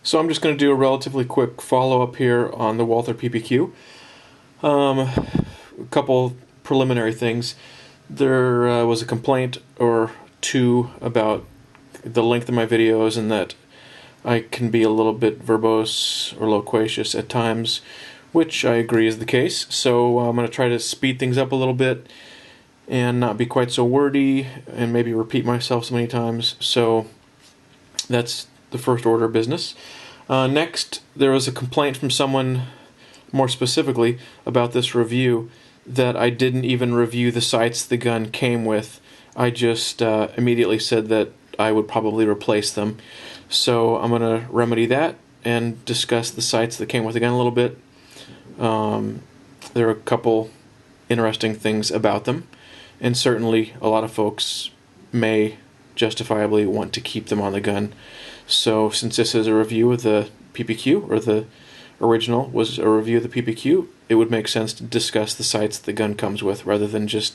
So I'm just going to do a relatively quick follow-up here on the Walther PPQ. A couple preliminary things. There was a complaint or two about the length of my videos and that I can be a little bit verbose or loquacious at times, which I agree is the case. So I'm going to try to speed things up a little bit and not be quite so wordy and maybe repeat myself so many times. So that's the first order of business. Next, there was a complaint from someone more specifically about this review that I didn't even review the sights the gun came with. I just immediately said that I would probably replace them. So I'm going to remedy that and discuss the sights that came with the gun a little bit. There are a couple interesting things about them, and certainly a lot of folks may justifiably want to keep them on the gun. So since this is a review of the PPQ, or the original was a review of the PPQ, it would make sense to discuss the sights the gun comes with rather than just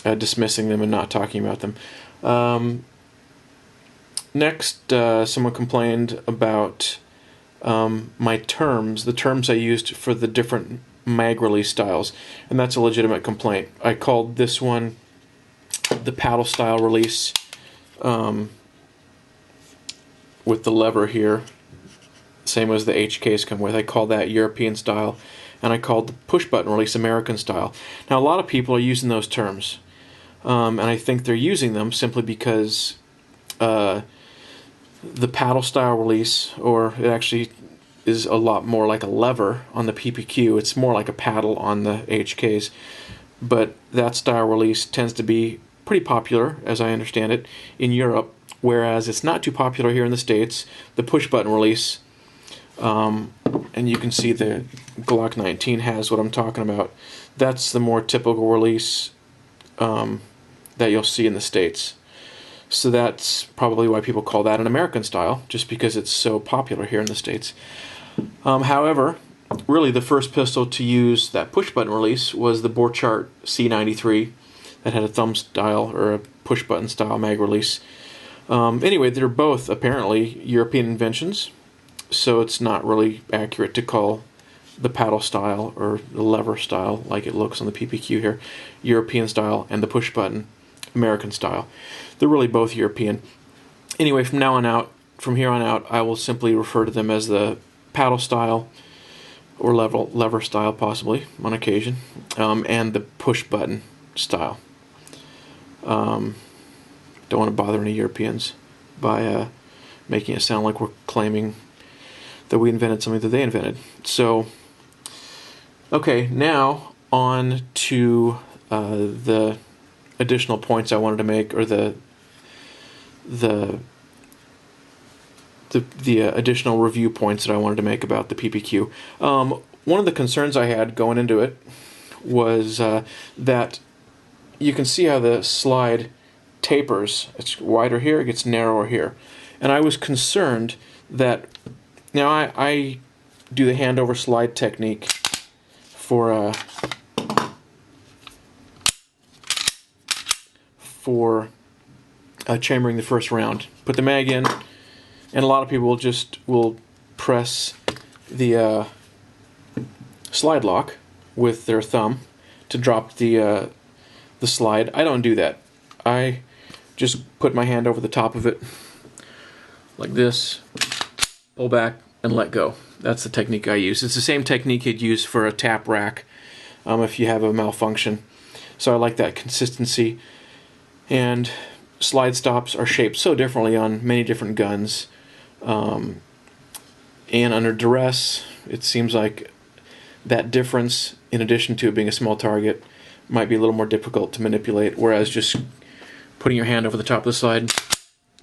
dismissing them and not talking about them. Next, someone complained about my terms, the terms I used for the different mag release styles, and that's a legitimate complaint. I called this one the paddle style release with the lever here, same as the HKs come with. I call that European style, and I called the push button release American style. Now a lot of people are using those terms, and I think they're using them simply because the paddle style release, or it actually is a lot more like a lever on the PPQ. It's more like a paddle on the HKs, but that style release tends to be pretty popular, as I understand it, in Europe, whereas it's not too popular here in the States. The push button release, and you can see the Glock 19 has what I'm talking about. That's the more typical release that you'll see in the States. So that's probably why people call that an American style, just because it's so popular here in the States. However, really the first pistol to use that push button release was the Borchardt C93 that had a thumb style or a push button style mag release. Anyway, they're both apparently European inventions, so it's not really accurate to call the paddle style or the lever style, like it looks on the PPQ here, European style, and the push button American style. They're really both European. Anyway, from here on out, I will simply refer to them as the paddle style, or lever style possibly on occasion, and the push button style. Don't want to bother any Europeans by making it sound like we're claiming that we invented something that they invented. So, okay, now on to the additional points I wanted to make, or the additional review points that I wanted to make about the PPQ. One of the concerns I had going into it was that you can see how the slide tapers. It's wider here, it gets narrower here. And I was concerned that, now I do the hand over slide technique for chambering the first round. Put the mag in, and a lot of people will press the slide lock with their thumb to drop the slide. I don't do that. I just put my hand over the top of it like this, pull back, and let go. That's the technique I use. It's the same technique you'd use for a tap rack if you have a malfunction. So I like that consistency. And slide stops are shaped so differently on many different guns. And under duress, it seems like that difference, in addition to it being a small target, might be a little more difficult to manipulate, whereas just putting your hand over the top of the slide,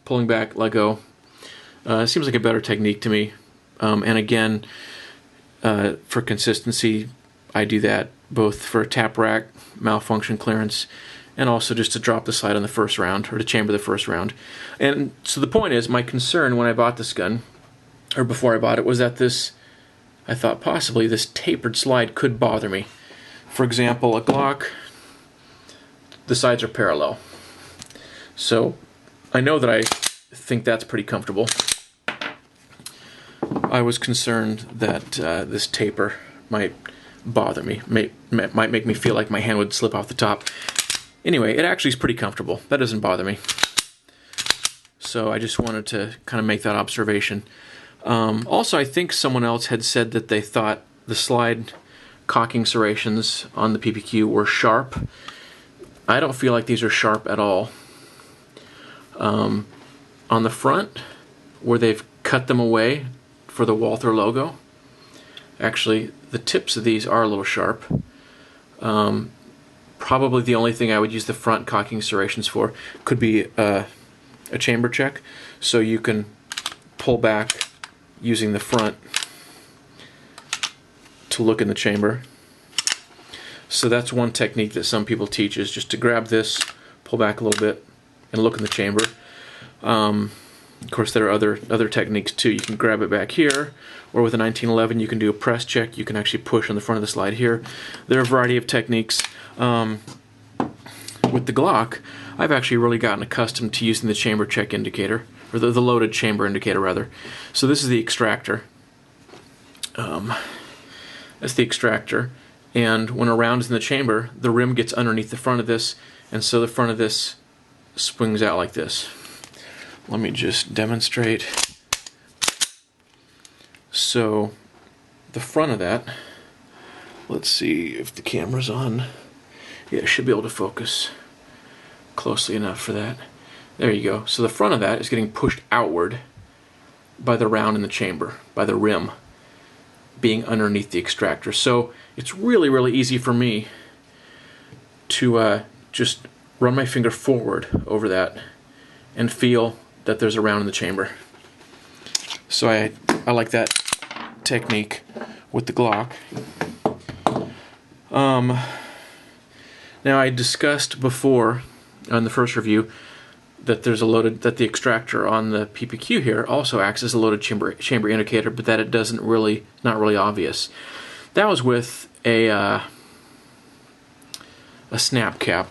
pulling back, let go, seems like a better technique to me. And again, for consistency, I do that both for tap rack, malfunction clearance, and also just to drop the slide on the first round, or to chamber the first round. And so the point is, my concern when I bought this gun, or before I bought it, was that I thought possibly this tapered slide could bother me. For example, a Glock, the sides are parallel. So I know that I think that's pretty comfortable. I was concerned that this taper might bother me, might make me feel like my hand would slip off the top. Anyway, it actually is pretty comfortable. That doesn't bother me. So I just wanted to kind of make that observation. Also, I think someone else had said that they thought the slide cocking serrations on the PPQ were sharp. I don't feel like these are sharp at all. On the front, where they've cut them away for the Walther logo, actually the tips of these are a little sharp. Probably the only thing I would use the front cocking serrations for could be a chamber check, so you can pull back using the front to look in the chamber. So that's one technique that some people teach, is just to grab this, pull back a little bit, and look in the chamber. Of course, there are other techniques too. You can grab it back here, or with a 1911 you can do a press check. You can actually push on the front of the slide here. There are a variety of techniques. With the Glock, I've actually really gotten accustomed to using the chamber check indicator, or the loaded chamber indicator rather. So this is the extractor. That's the extractor, and when a round is in the chamber, the rim gets underneath the front of this, and so the front of this swings out like this. Let me just demonstrate. So the front of that, let's see if the camera's on. Yeah, it should be able to focus closely enough for that. There you go. So the front of that is getting pushed outward by the round in the chamber, by the rim being underneath the extractor. So it's really, really easy for me to just run my finger forward over that and feel that there's a round in the chamber. So I like that technique with the Glock. Now, I discussed before on the first review that that the extractor on the PPQ here also acts as a loaded chamber indicator, but that it doesn't really, not really obvious. That was with a snap cap.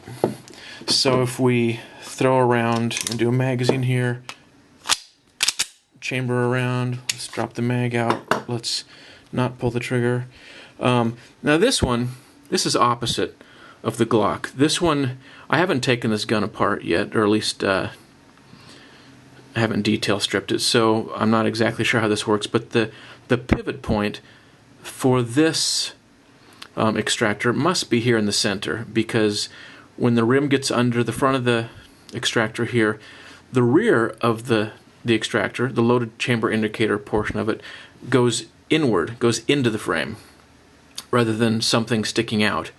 So if we throw around and do a magazine here, chamber around, let's drop the mag out, let's not pull the trigger. Now this is opposite of the Glock. This one, I haven't taken this gun apart yet, or at least I haven't detail stripped it, so I'm not exactly sure how this works, but the pivot point for this extractor must be here in the center, because when the rim gets under the front of the extractor here, the rear of the extractor, the loaded chamber indicator portion of it, goes inward, goes into the frame, rather than something sticking out.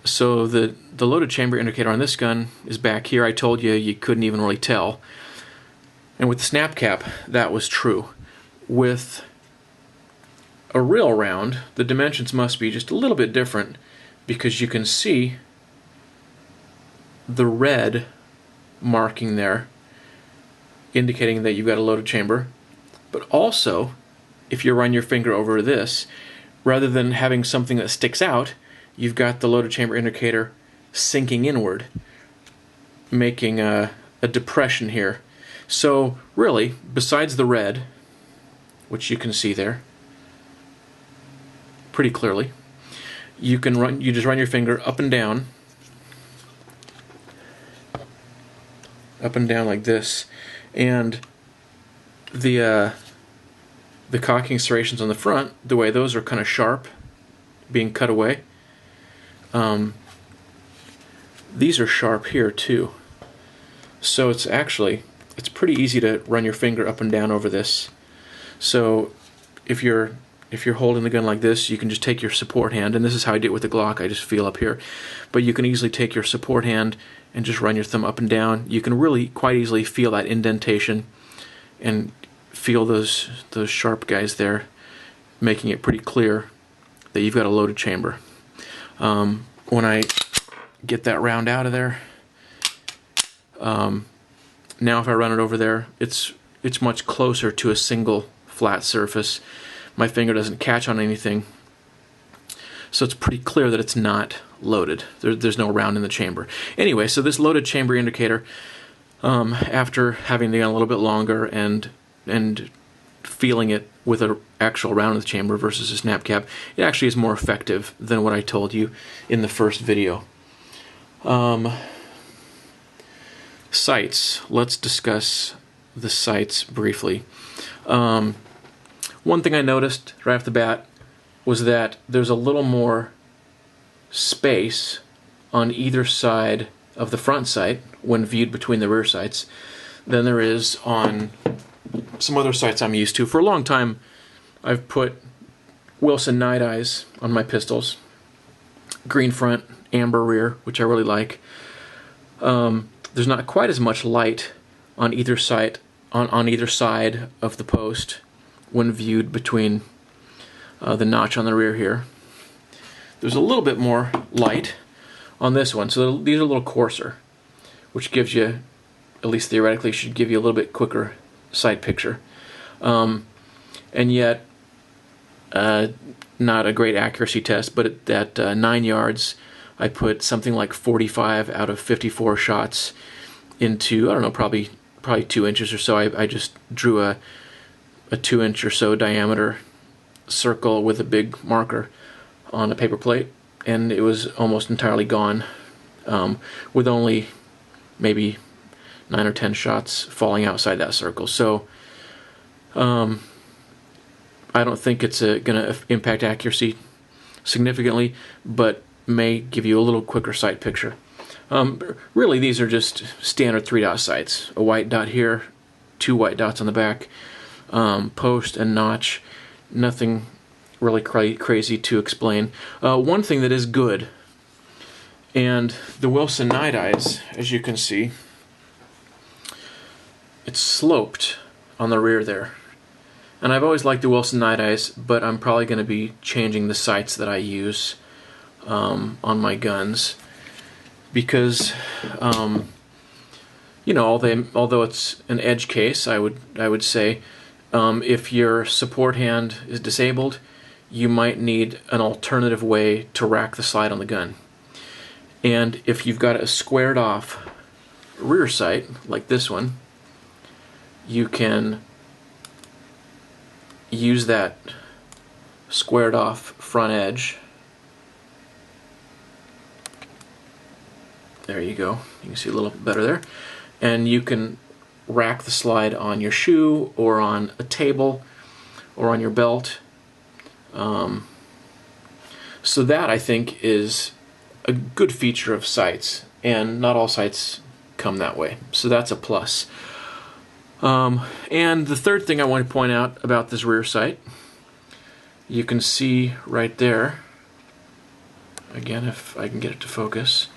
So the loaded chamber indicator on this gun is back here. I told you you couldn't even really tell. And with the snap cap, that was true. With a real round, the dimensions must be just a little bit different, because you can see the red marking there indicating that you've got a loaded chamber. But also, if you run your finger over this, rather than having something that sticks out, you've got the loaded chamber indicator sinking inward, making a depression here. So really, besides the red, which you can see there pretty clearly, you just run your finger up and down like this, and the cocking serrations on the front, the way those are kind of sharp, being cut away, these are sharp here too. So it's pretty easy to run your finger up and down over this. So if you're holding the gun like this, you can just take your support hand, and this is how I do it with the Glock, I just feel up here. But you can easily take your support hand and just run your thumb up and down. You can really quite easily feel that indentation and feel those sharp guys there, making it pretty clear that you've got a loaded chamber. When I get that round out of there, now if I run it over there, it's much closer to a single flat surface. My finger doesn't catch on anything, so it's pretty clear that it's not loaded. There's no round in the chamber. Anyway, so this loaded chamber indicator, after having the gun a little bit longer and feeling it with an actual round of the chamber versus a snap cap, it actually is more effective than what I told you in the first video. Sights. Let's discuss the sights briefly. One thing I noticed right off the bat was that there's a little more space on either side of the front sight when viewed between the rear sights than there is on some other sights I'm used to. For a long time, I've put Wilson night eyes on my pistols. Green front, amber rear, which I really like. There's not quite as much light on either side of the post when viewed between the notch on the rear here. There's a little bit more light on this one, so these are a little coarser, which gives you, at least theoretically, should give you a little bit quicker sight picture. And yet, not a great accuracy test, but at 9 yards, I put something like 45 out of 54 shots into, I don't know, probably 2 inches or so. I just drew a 2-inch or so diameter circle with a big marker on a paper plate, and it was almost entirely gone, with only maybe 9 or 10 shots falling outside that circle. So I don't think it's going to impact accuracy significantly, but may give you a little quicker sight picture. Really, these are just standard 3-dot sights. A white dot here, 2 white dots on the back, post and notch. Nothing really crazy to explain. One thing that is good, and the Wilson night eyes, as you can see, it's sloped on the rear there. And I've always liked the Wilson night eyes, but I'm probably going to be changing the sights that I use on my guns, because you know, although it's an edge case, I would say if your support hand is disabled, you might need an alternative way to rack the slide on the gun. And if you've got a squared off rear sight like this one, you can use that squared off front edge. There you go. You can see a little bit better there. And you can rack the slide on your shoe or on a table or on your belt. So that, I think, is a good feature of sights, and not all sights come that way. So that's a plus. And the third thing I want to point out about this rear sight, you can see right there, again, if I can get it to focus,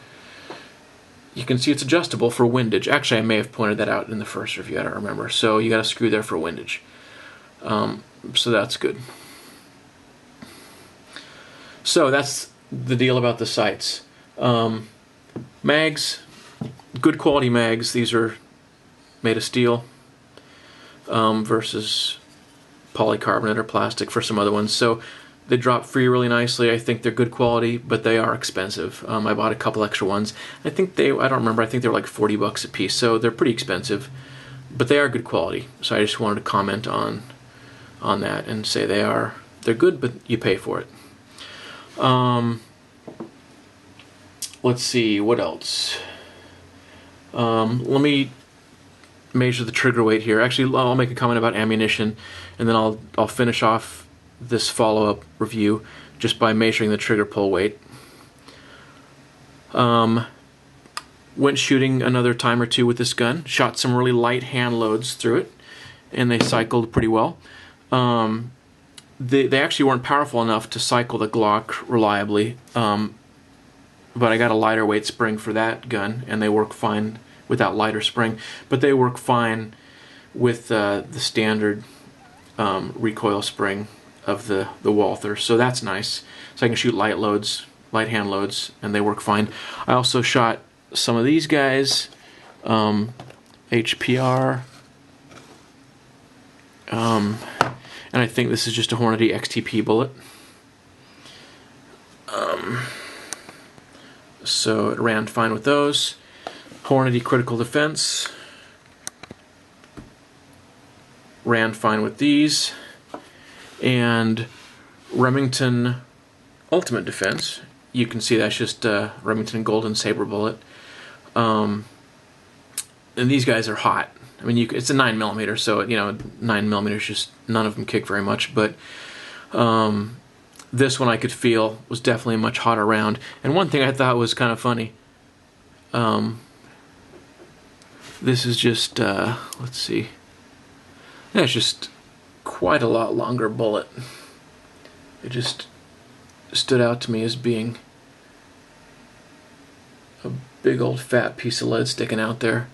you can see it's adjustable for windage. Actually, I may have pointed that out in the first review, I don't remember. So you got a screw there for windage. So that's good. So that's the deal about the sights. Mags, good quality mags. These are made of steel versus polycarbonate or plastic for some other ones. So they drop free really nicely. I think they're good quality, but they are expensive. I bought a couple extra ones. I think I don't remember, I think they were like 40 bucks a piece, so they're pretty expensive, but they are good quality. So I just wanted to comment on that and say they're good, but you pay for it. Let's see, what else? Let me measure the trigger weight here. Actually, I'll make a comment about ammunition, and then I'll finish off this follow-up review just by measuring the trigger pull weight. Went shooting another time or two with this gun, shot some really light hand loads through it, and they cycled pretty well. They actually weren't powerful enough to cycle the Glock reliably, but I got a lighter weight spring for that gun, and they work fine with that lighter spring, but they work fine with the standard recoil spring of the Walther, so that's nice. So I can shoot light hand loads, and they work fine. I also shot some of these guys, HPR, and I think this is just a Hornady XTP bullet. So it ran fine with those. Hornady Critical Defense ran fine with these. And Remington Ultimate Defense, you can see that's just Remington Golden Saber Bullet. And these guys are hot. I mean, it's a 9mm, so 9mm just none of them kick very much. But this one I could feel was definitely a much hotter round. And one thing I thought was kind of funny. This is just let's see. Yeah, it's just quite a lot longer bullet. It just stood out to me as being a big old fat piece of lead sticking out there.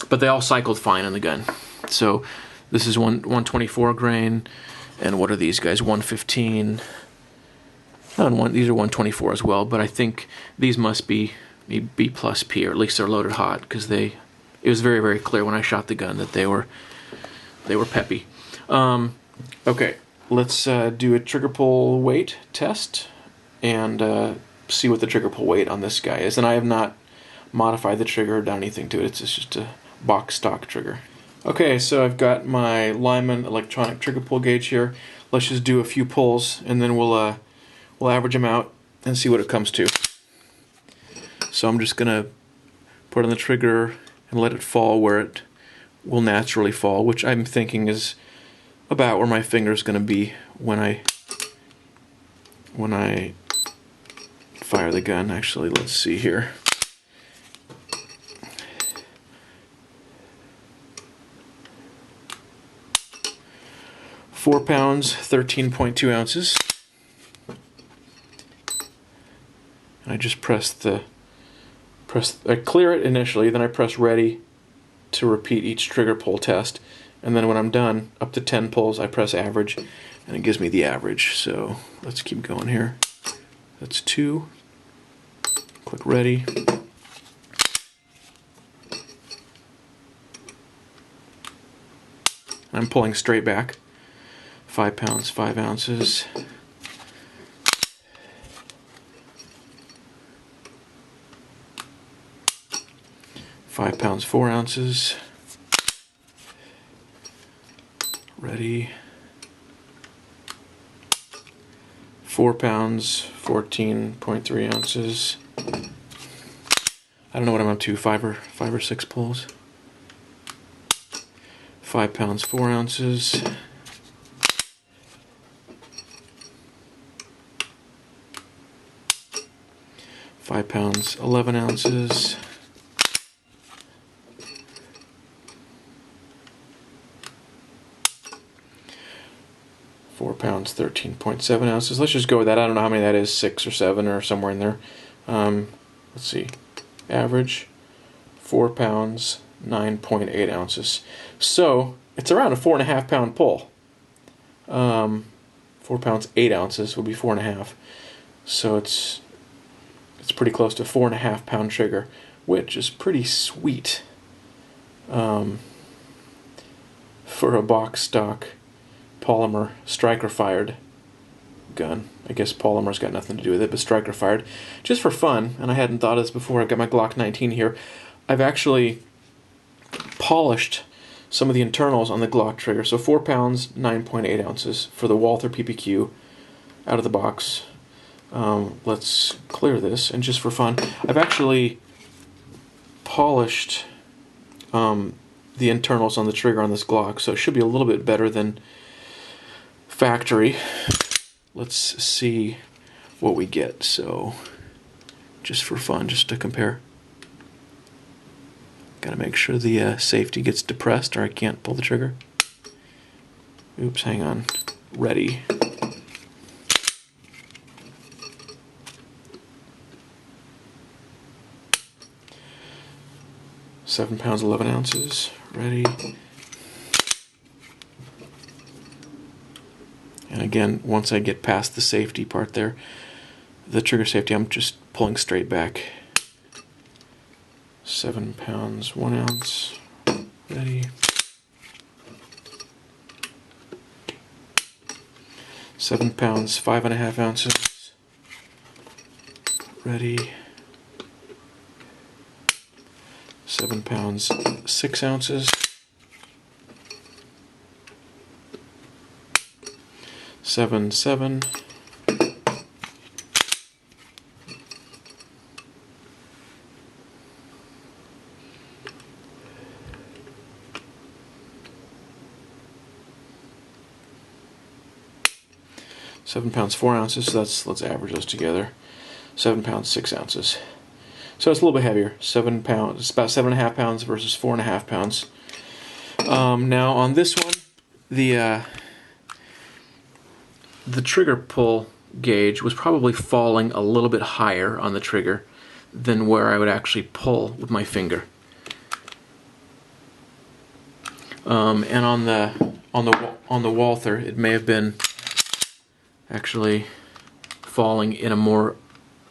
But they all cycled fine in the gun. So this is 124 grain, and what are these guys? 115. And these are 124 as well, but I think these must be B plus P, or at least they're loaded hot, because it was very, very clear when I shot the gun that they were peppy. Okay, let's do a trigger pull weight test and see what the trigger pull weight on this guy is. And I have not modified the trigger or done anything to it. It's just a box stock trigger. Okay, so I've got my Lyman electronic trigger pull gauge here. Let's just do a few pulls, and then we'll average them out and see what it comes to. So I'm just gonna put on the trigger and let it fall where it will naturally fall, which I'm thinking is about where my finger is gonna be when I fire the gun. Actually, let's see here. £4, 13.2 ounces. And I just I clear it initially, then I press ready to repeat each trigger pull test. And then when I'm done, up to 10 pulls, I press average, and it gives me the average. So let's keep going here. That's 2. Click ready. I'm pulling straight back. 5 pounds, 5 ounces. £5, 4 ounces. Ready. 4 pounds, 14.3 ounces. I don't know what I'm up to, 5 or 6 pulls. 5 pounds, 4 ounces. £5, 11 ounces. £4, 13.7 ounces. Let's just go with that. I don't know how many that is, 6 or 7 or somewhere in there. Let's see. Average, 4 pounds, 9.8 ounces. So it's around a 4.5 pound pull. 4 pounds, 8 ounces would be 4.5. So it's pretty close to a 4.5 pound trigger, which is pretty sweet for a box stock polymer striker fired gun. I guess polymer's got nothing to do with it, but striker fired just for fun. And I hadn't thought of this before. I've got my Glock 19 here. I've actually polished some of the internals on the Glock trigger. So 4 pounds, 9.8 ounces for the Walther PPQ out of the box. Let's clear this, and just for fun, I've actually polished the internals on the trigger on this Glock, so it should be a little bit better than factory. Let's see what we get. So just for fun, just to compare. Gotta make sure the safety gets depressed or I can't pull the trigger. Oops, hang on. Ready. £7, 11 ounces. Ready. And again, once I get past the safety part there, the trigger safety, I'm just pulling straight back. £7, 1 ounce. Ready. £7, 5.5 ounces. Ready. £7, 6 ounces. 7/7. £7 4 ounces, so let's average those together. £7 6 ounces. So it's a little bit heavier. £7. It's about 7.5 pounds versus 4.5 pounds. Now on this one, the trigger pull gauge was probably falling a little bit higher on the trigger than where I would actually pull with my finger. And on the Walther, it may have been actually falling in a more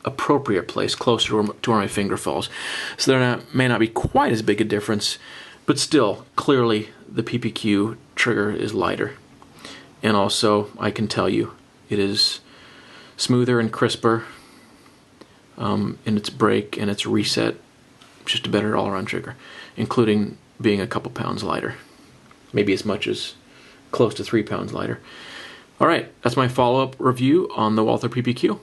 appropriate place, closer to where my finger falls. So there may not be quite as big a difference, but still, clearly the PPQ trigger is lighter. And also, I can tell you, it is smoother and crisper in its break and its reset. Just a better all-around trigger, including being a couple pounds lighter. Maybe as much as close to 3 pounds lighter. Alright, that's my follow-up review on the Walther PPQ.